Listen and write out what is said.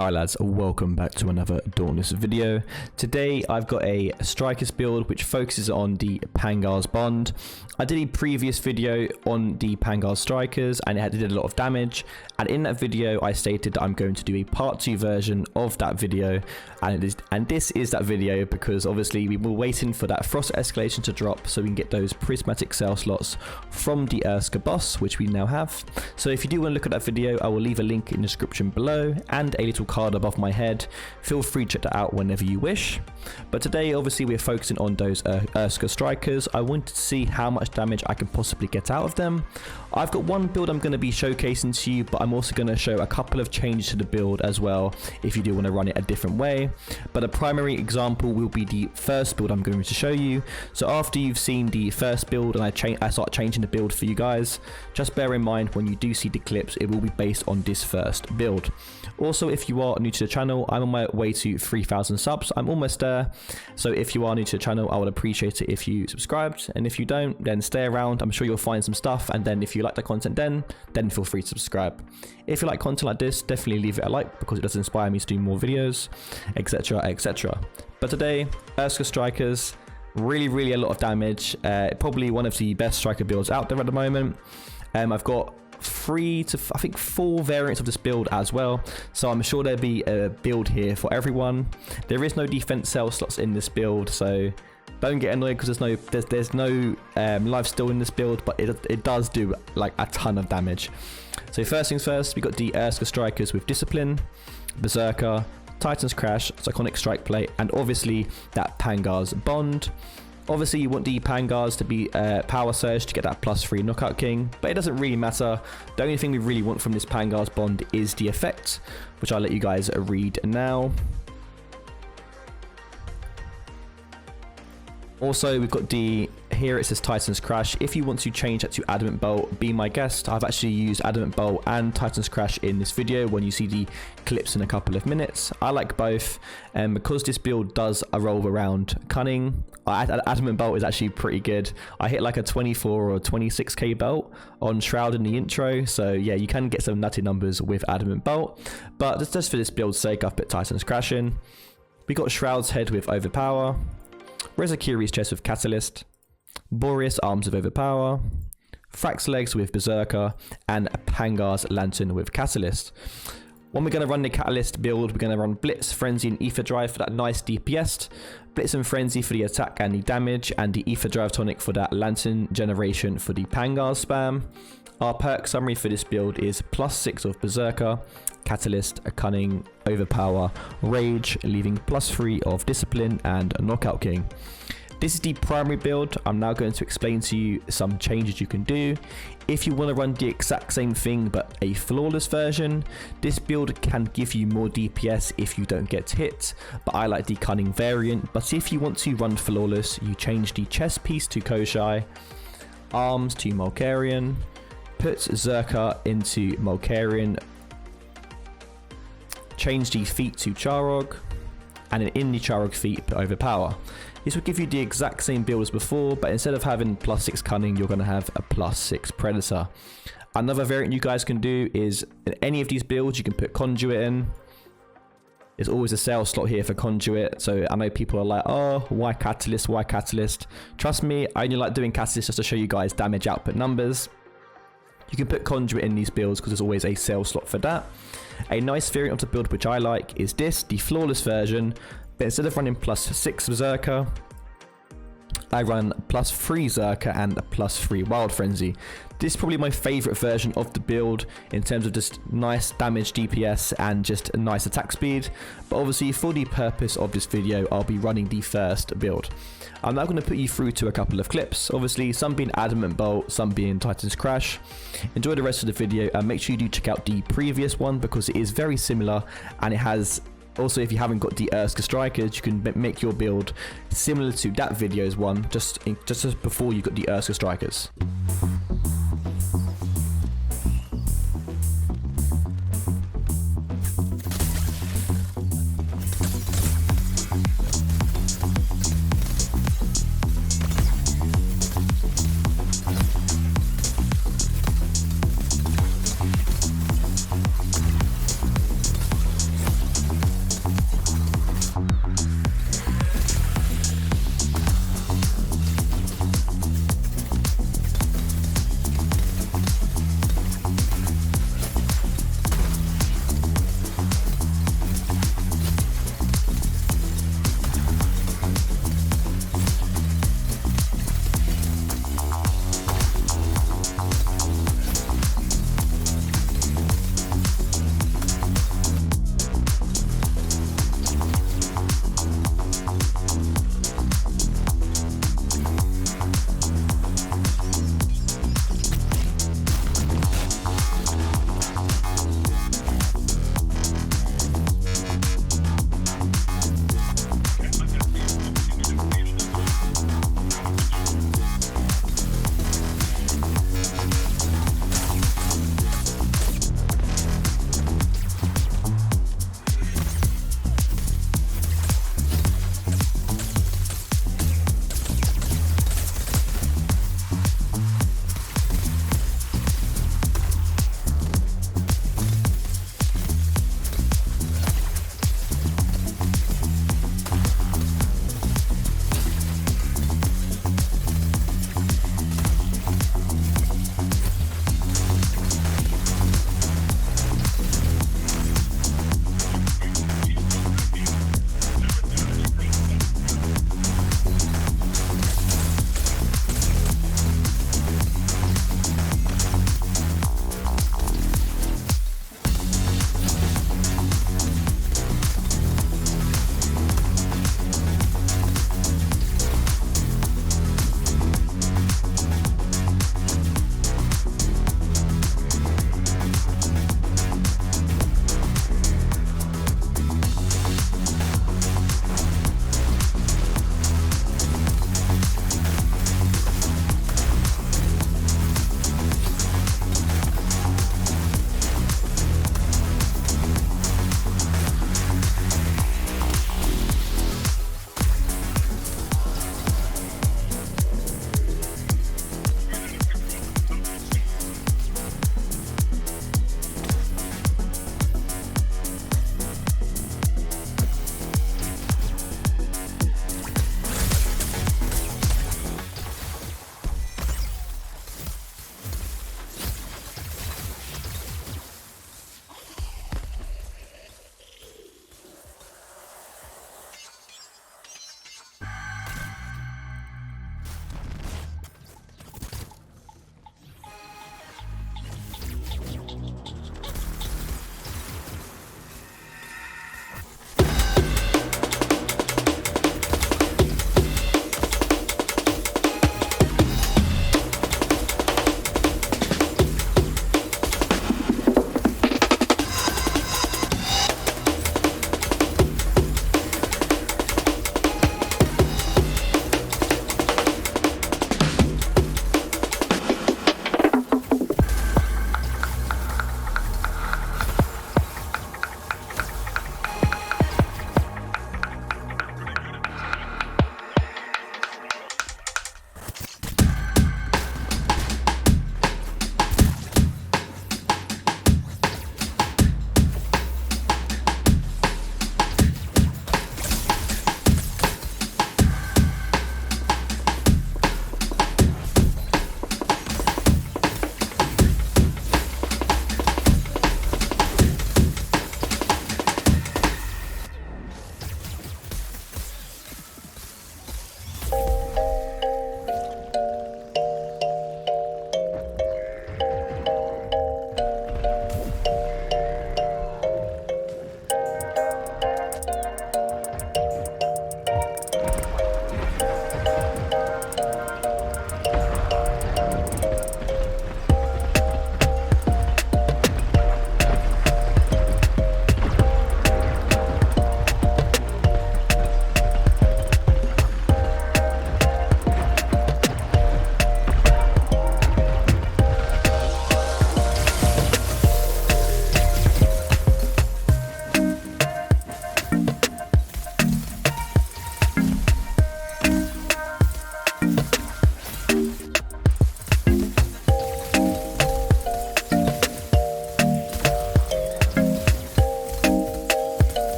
Alright lads, welcome back to another Dauntless video. Today I've got a Strikers build which focuses on the Pangar's Bond. I did a previous video on the Pangar Strikers and it did a lot of damage, and in that video I stated that I'm going to do a part 2 version of that video, and this is that video because obviously we were waiting for that Frost escalation to drop so we can get those prismatic cell slots from the Urska boss, which we now have. So if you do want to look at that video, I will leave a link in the description below and a little card above my head. Feel free to check that out whenever you wish. But today obviously we're focusing on those Urska Strikers. I wanted to see how much damage I can possibly get out of them. I've got one build I'm going to be showcasing to you, but I'm also going to show a couple of changes to the build as well if you do want to run it a different way. But a primary example will be the first build I'm going to show you. So after you've seen the first build and I start changing the build for you guys, just bear in mind when you do see the clips, it will be based on this first build. Also, if you are new to the channel, I'm on my way to 3,000 subs. I'm almost there. So if you are new to the channel, I would appreciate it if you subscribed. And if you don't, then stay around. I'm sure you'll find some stuff. And then if you like the content, then feel free to subscribe. If you like content like this, definitely leave it a like because it does inspire me to do more videos, etc, etc. But today, Urska Strikers, really a lot of damage. Probably one of the best striker builds out there at the moment. I've got 3 to I think 4 variants of this build as well, so I'm sure there'll be a build here for everyone. There is no defense cell slots in this build, so don't get annoyed because there's no life steal in this build, but it does do like a ton of damage. So first things first, we got the Urska Strikers with Discipline, Berserker, Titan's Crash, Psychonic Strike Plate, and obviously that Pangar's Bond. Obviously, you want the Pangars to be Power Surge to get that +3 Knockout King, but it doesn't really matter. The only thing we really want from this Pangar's Bond is the effect, which I'll let you guys read now. Also, we've got here it says Titan's Crash. If you want to change that to Adamant Bolt, be my guest. I've actually used Adamant Bolt and Titan's Crash in this video when you see the clips in a couple of minutes. I like both, and because this build does revolve around cunning, Adamant Bolt is actually pretty good. I hit like a 24 or 26k belt on Shroud in the intro, so yeah, you can get some nutty numbers with Adamant Bolt, but just for this build's sake, I've put Titan's Crash in. We got Shroud's Head with Overpower, Rezakiri's Chest with Catalyst, Boreas Arms with Overpower, Frax Legs with Berserker, and Pangar's Lantern with Catalyst. When we're going to run the Catalyst build, we're going to run Blitz, Frenzy, and Ether Drive for that nice DPS, Blitz and Frenzy for the attack and the damage, and the Ether Drive Tonic for that Lantern generation for the Pangar spam. Our perk summary for this build is +6 of Berserker, Catalyst, Cunning, Overpower, Rage, leaving +3 of Discipline and Knockout King. This is the primary build. I'm now going to explain to you some changes you can do. If you want to run the exact same thing but a flawless version, this build can give you more DPS if you don't get hit, but I like the cunning variant. But if you want to run flawless, you change the chest piece to Koshai, arms to Malkarian, put Zerka into Malkarian, change the feet to Charog, and then in the Charog feet put Overpower. This will give you the exact same build as before, but instead of having +6 Cunning, you're going to have a +6 Predator. Another variant you guys can do is in any of these builds, you can put Conduit in. There's always a sales slot here for Conduit, so I know people are like, oh, why Catalyst, why Catalyst? Trust me, I only like doing Catalyst just to show you guys damage output numbers. You can put Conduit in these builds because there's always a sales slot for that. A nice variant of the build which I like is this, the flawless version. But instead of running +6 Berserker, I run +3 Zerka and a +3 Wild Frenzy. This is probably my favourite version of the build in terms of just nice damage DPS and just a nice attack speed. But obviously for the purpose of this video, I'll be running the first build. I'm now going to put you through to a couple of clips, obviously some being Adamant Bolt, some being Titan's Crash. Enjoy the rest of the video and make sure you do check out the previous one because it is very similar, and it has also, if you haven't got the Urska Strikers, you can make your build similar to that video's one just before you got the Urska Strikers.